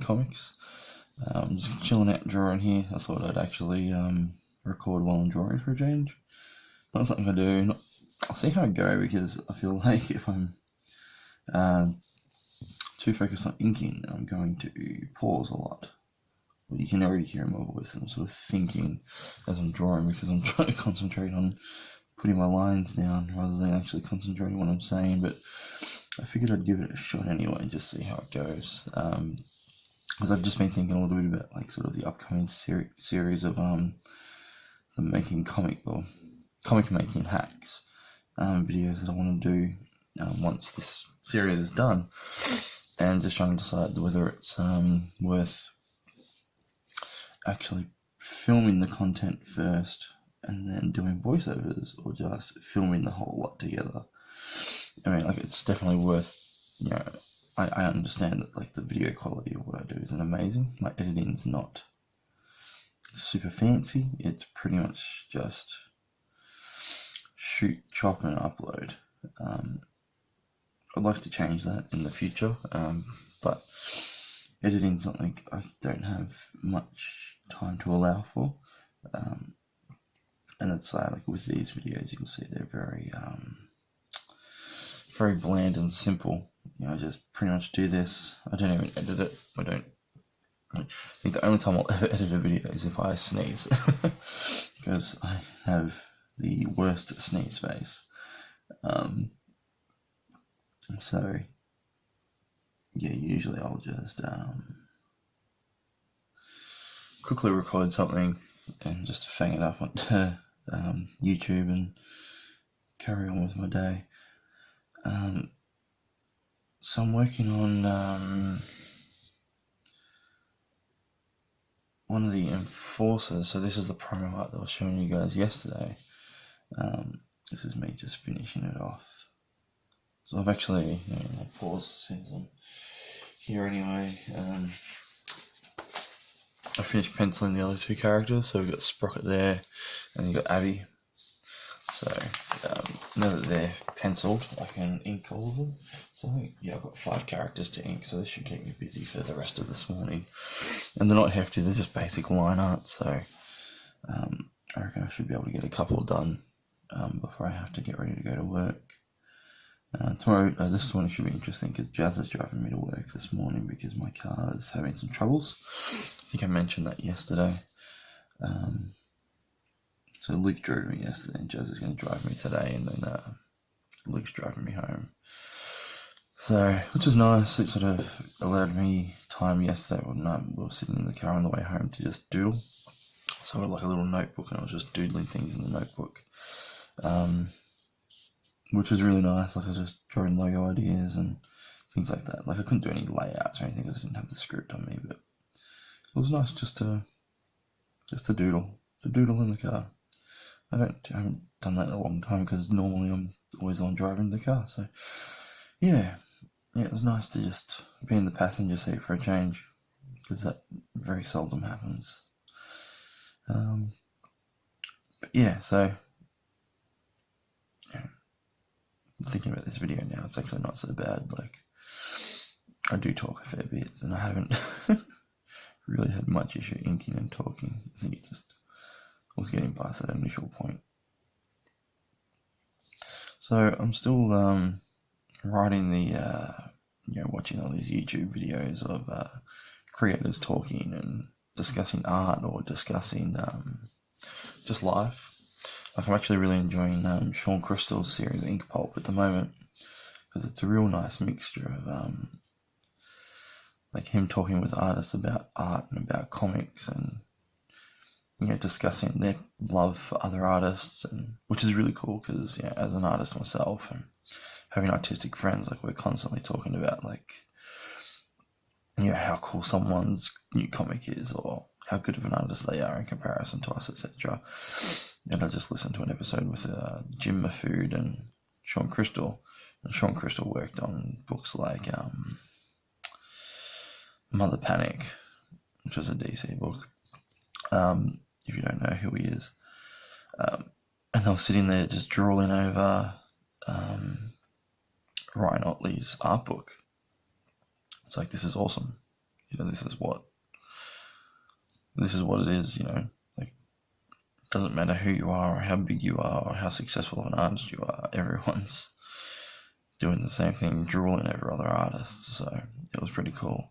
comics. Just chilling out drawing here. I thought I'd actually record while I'm drawing for a change. Not something I do. I'll see how I go, because I feel like if I'm too focused on inking, I'm going to pause a lot. Well, you can already hear in my voice that I'm sort of thinking as I'm drawing, because I'm trying to concentrate on putting my lines down rather than actually concentrating on what I'm saying. But I figured I'd give it a shot anyway and just see how it goes. Because I've just been thinking a little bit about like sort of the upcoming series of the making comic making hacks videos that I want to do once this series is done, and just trying to decide whether it's worth actually filming the content first and then doing voiceovers, or just filming the whole lot together. I mean, like, it's definitely worth, I understand that like the video quality of what I do isn't amazing. My editing's not super fancy. It's pretty much just shoot, chop, and upload. I'd like to change that in the future, but editing's something I don't have much time to allow for. And that's like with these videos, you can see they're very very bland and simple. I just pretty much do this. I don't even edit it. I think the only time I'll ever edit a video is if I sneeze, because I have the worst sneeze face. So yeah, usually I'll just quickly record something and just fang it up onto YouTube and carry on with my day. So I'm working on one of the enforcers. So this is the promo art that I was showing you guys yesterday. This is me just finishing it off. So I've actually, I'll pause since I'm here anyway. I finished penciling the other two characters, so we've got Sprocket there, and you've got Abby. So now that they're penciled, I can ink all of them. So I think, I've got 5 characters to ink, so this should keep me busy for the rest of this morning. And they're not hefty, they're just basic line art, so I reckon I should be able to get a couple done before I have to get ready to go to work. Tomorrow, this morning should be interesting, because Jazz is driving me to work this morning because my car is having some troubles. I think I mentioned that yesterday. So Luke drove me yesterday, and Jazz is going to drive me today, and then Luke's driving me home. So, which is nice. It sort of allowed me time yesterday when we were sitting in the car on the way home to just doodle. So I had like a little notebook, and I was just doodling things in the notebook. Which was really nice. Like, I was just drawing logo ideas and things like that. Like, I couldn't do any layouts or anything because I didn't have the script on me, but it was nice just to doodle in the car. I haven't done that in a long time, because normally I'm always on driving the car. So yeah, it was nice to just be in the passenger seat for a change, because that very seldom happens. But yeah, so thinking about this video now, it's actually not so bad. Like, I do talk a fair bit, and I haven't really had much issue inking and talking. I think it just was getting past that initial point. So I'm still writing the watching all these YouTube videos of creators talking and discussing art, or discussing just life. Like, I'm actually really enjoying Sean Crystal's series Ink Pulp at the moment, because it's a real nice mixture of like him talking with artists about art and about comics, and discussing their love for other artists, and which is really cool, because as an artist myself and having artistic friends, like, we're constantly talking about like how cool someone's new comic is, or how good of an artist they are in comparison to us, etc. And I just listened to an episode with Jim Mafood and Sean Crystal. And Sean Crystal worked on books like Mother Panic, which was a DC book, if you don't know who he is. And I was sitting there just drooling over Ryan Otley's art book. It's like, this is awesome. this is what it is. Like, it doesn't matter who you are or how big you are or how successful of an artist you are. Everyone's doing the same thing, drooling over other artists. So it was pretty cool.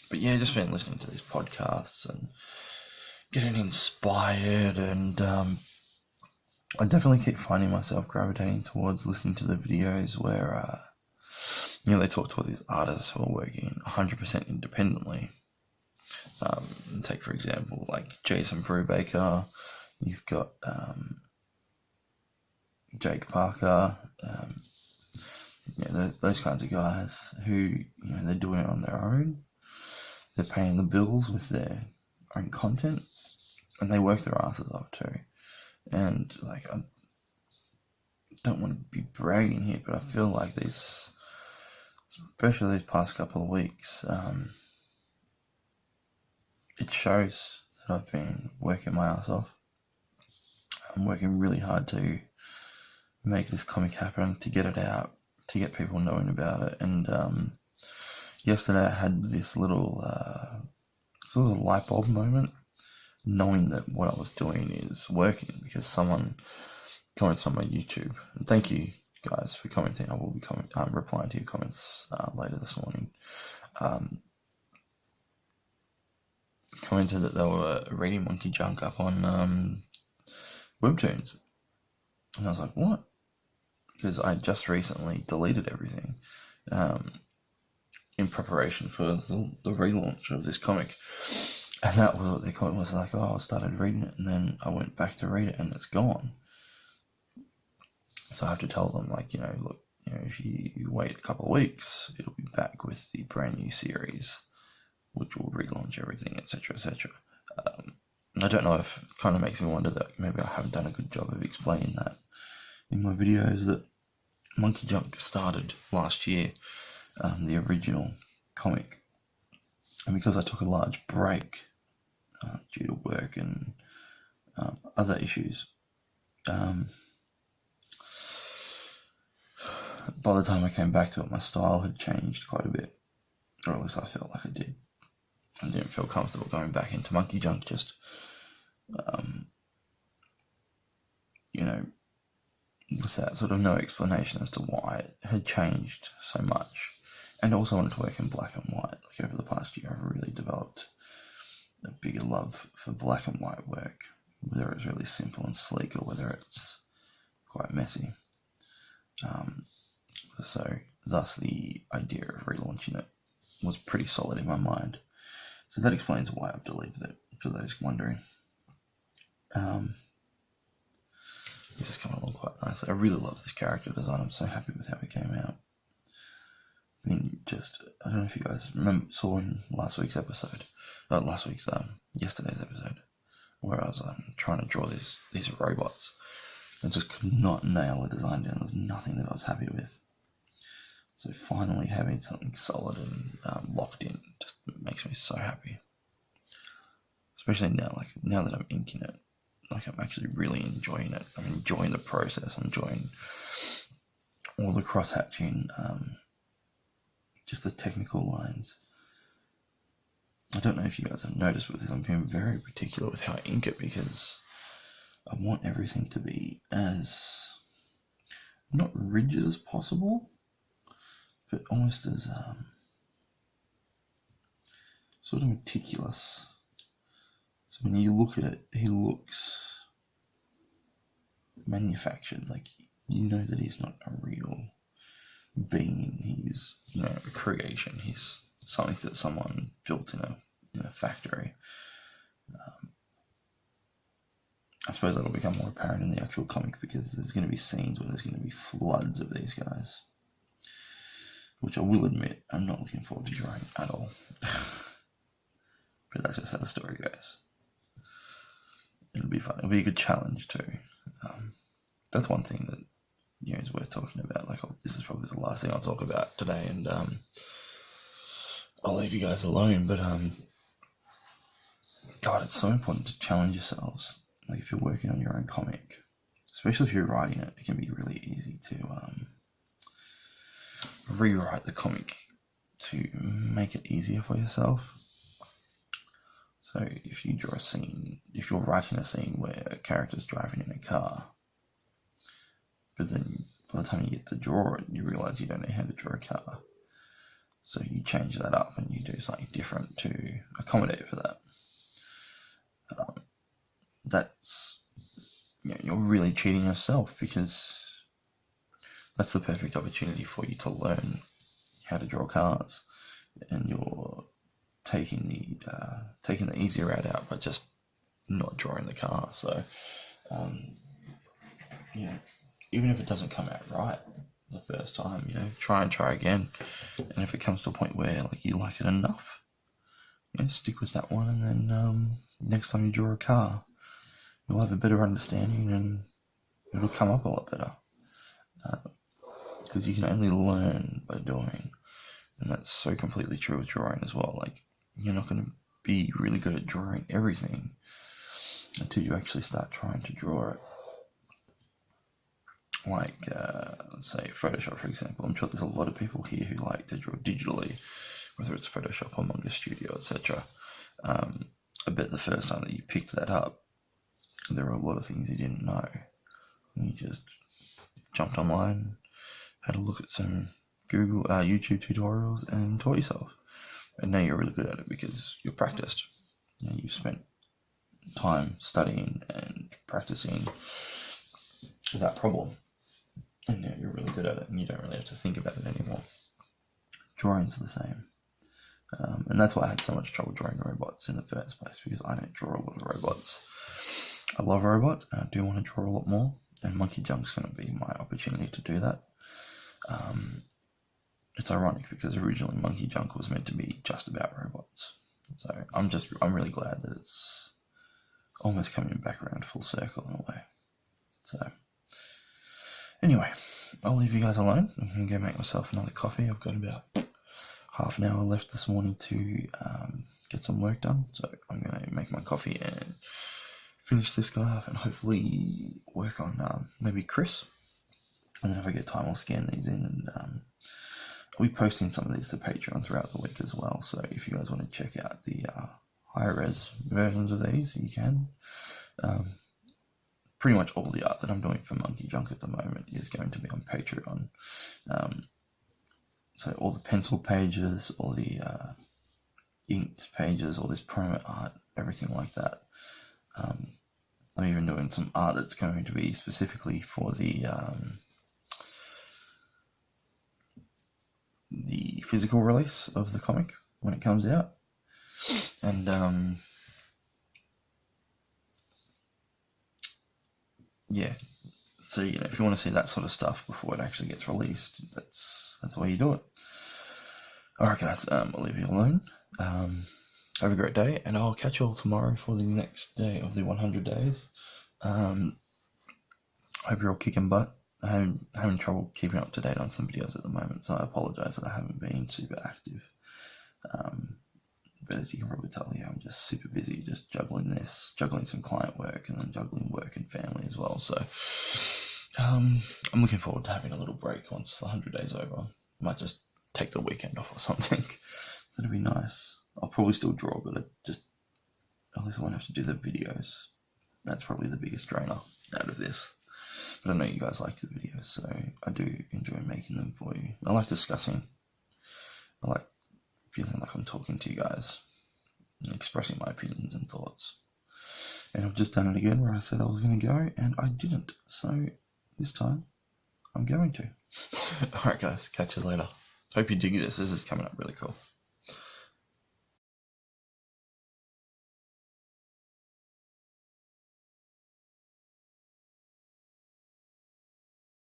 But yeah, just been listening to these podcasts and getting inspired, and I definitely keep finding myself gravitating towards listening to the videos where they talk to all these artists who are working 100% independently. Take for example, like Jason Brubaker. You've got Jake Parker. Those kinds of guys who they're doing it on their own. They're paying the bills with their own content, and they work their asses off too. And like, I don't want to be bragging here, but I feel like especially these past couple of weeks, it shows that I've been working my ass off. I'm working really hard to make this comic happen, to get it out, to get people knowing about it. And yesterday I had this little sort of light bulb moment, knowing that what I was doing is working, because someone comments on my YouTube. And thank you guys for commenting. I will be replying to your comments later this morning. Commented that they were reading Monkey Junk up on Webtoons. And I was like, what? Because I just recently deleted everything in preparation for the relaunch of this comic. And that was what their comment was, like, I started reading it, and then I went back to read it, and it's gone. So I have to tell them, like, look, if you wait a couple of weeks, it'll be back with the brand new series, which will relaunch everything, etc., etc. And I don't know if it kind of makes me wonder that maybe I haven't done a good job of explaining that in my videos, that Monkey Junk started last year, the original comic. And because I took a large break due to work and other issues, by the time I came back to it, my style had changed quite a bit, or at least I felt like it did. I didn't feel comfortable going back into Monkey Junk just, without sort of no explanation as to why it had changed so much. And also wanted to work in black and white. Like, over the past year, I've really developed a bigger love for black and white work, whether it's really simple and sleek or whether it's quite messy. So thus the idea of relaunching it was pretty solid in my mind. So that explains why I've deleted it, for those wondering. This is coming along quite nicely. I really love this character design. I'm so happy with how it came out. I mean, I don't know if you guys saw in yesterday's episode, where I was trying to draw these robots. I just could not nail the design down. There's nothing that I was happy with. So finally having something solid and locked in just makes me so happy. Especially now that I'm inking it, like, I'm actually really enjoying it. I'm enjoying the process. I'm enjoying all the cross-hatching, just the technical lines. I don't know if you guys have noticed with this, I'm being very particular with how I ink it, because I want everything to be as, not rigid as possible, but almost as sort of meticulous. So when you look at it, he looks manufactured. Like, that he's not a real being. He's a creation. He's something that someone built in a factory. I suppose that'll become more apparent in the actual comic, because there's going to be scenes where there's going to be floods of these guys, which I will admit I'm not looking forward to drawing at all. But that's just how the story goes. It'll be fun. It'll be a good challenge too. That's one thing that is worth talking about. Like, this is probably the last thing I'll talk about today, and I'll leave you guys alone. But God, it's so important to challenge yourselves. Like, if you're working on your own comic, especially if you're writing it, it can be really easy to rewrite the comic to make it easier for yourself. So if you draw a scene, if you're writing a scene where a character's driving in a car, but then by the time you get to draw it, you realise you don't know how to draw a car. So you change that up and you do something different to accommodate for that. That's, you're really cheating yourself, because that's the perfect opportunity for you to learn how to draw cars, and you're taking the easy route out by just not drawing the car. So, even if it doesn't come out right the first time, try again. And if it comes to a point where you like it enough, stick with that one, and then next time you draw a car, you'll have a better understanding and it'll come up a lot better. Because you can only learn by doing, and that's so completely true with drawing as well. You're not going to be really good at drawing everything until you actually start trying to draw it. Let's say Photoshop, for example. I'm sure there's a lot of people here who like to draw digitally, whether it's Photoshop or Manga Studio, etc. I bet the first time that you picked that up, there were a lot of things you didn't know. And you just jumped online, had a look at some YouTube tutorials, and taught yourself. And now you're really good at it because you're practiced. You've spent time studying and practicing that problem, and now you're really good at it, and you don't really have to think about it anymore. Drawing's the same, and that's why I had so much trouble drawing robots in the first place, because I don't draw a lot of robots. I love robots, and I do want to draw a lot more, and Monkey Junk's going to be my opportunity to do that. It's ironic because originally Monkey Junk was meant to be just about robots, so I'm really glad that it's almost coming back around full circle in a way. So anyway, I'll leave you guys alone. I'm going to go make myself another coffee. I've got about half an hour left this morning to get some work done, so I'm going to make my coffee and finish this guy up, and hopefully work on maybe Chris. And then if I get time, I'll scan these in, and I'll be posting some of these to Patreon throughout the week as well. So if you guys want to check out the higher res versions of these, you can. Pretty much all the art that I'm doing for Monkey Junk at the moment is going to be on Patreon. So all the pencil pages, all the inked pages, all this promo art, everything like that. I'm even doing some art that's going to be specifically for the physical release of the comic when it comes out. And yeah, so if you want to see that sort of stuff before it actually gets released, that's the way you do it. Alright guys, I'll leave you alone. Have a great day, and I'll catch you all tomorrow for the next day of the 100 days. Hope you're all kicking butt. I'm having trouble keeping up to date on some videos at the moment, so I apologise that I haven't been super active. But as you can probably tell, I'm just super busy, just juggling some client work, and then juggling work and family as well. So I'm looking forward to having a little break once the 100 days over. Might just take the weekend off or something. That'd be nice. I'll probably still draw, but at least I won't have to do the videos. That's probably the biggest drainer out of this. But I know you guys like the videos, so I do enjoy making them for you. I like discussing. I like feeling like I'm talking to you guys and expressing my opinions and thoughts. And I've just done it again where I said I was going to go, and I didn't. So this time, I'm going to. Alright guys, catch you later. Hope you dig this. This is coming up really cool.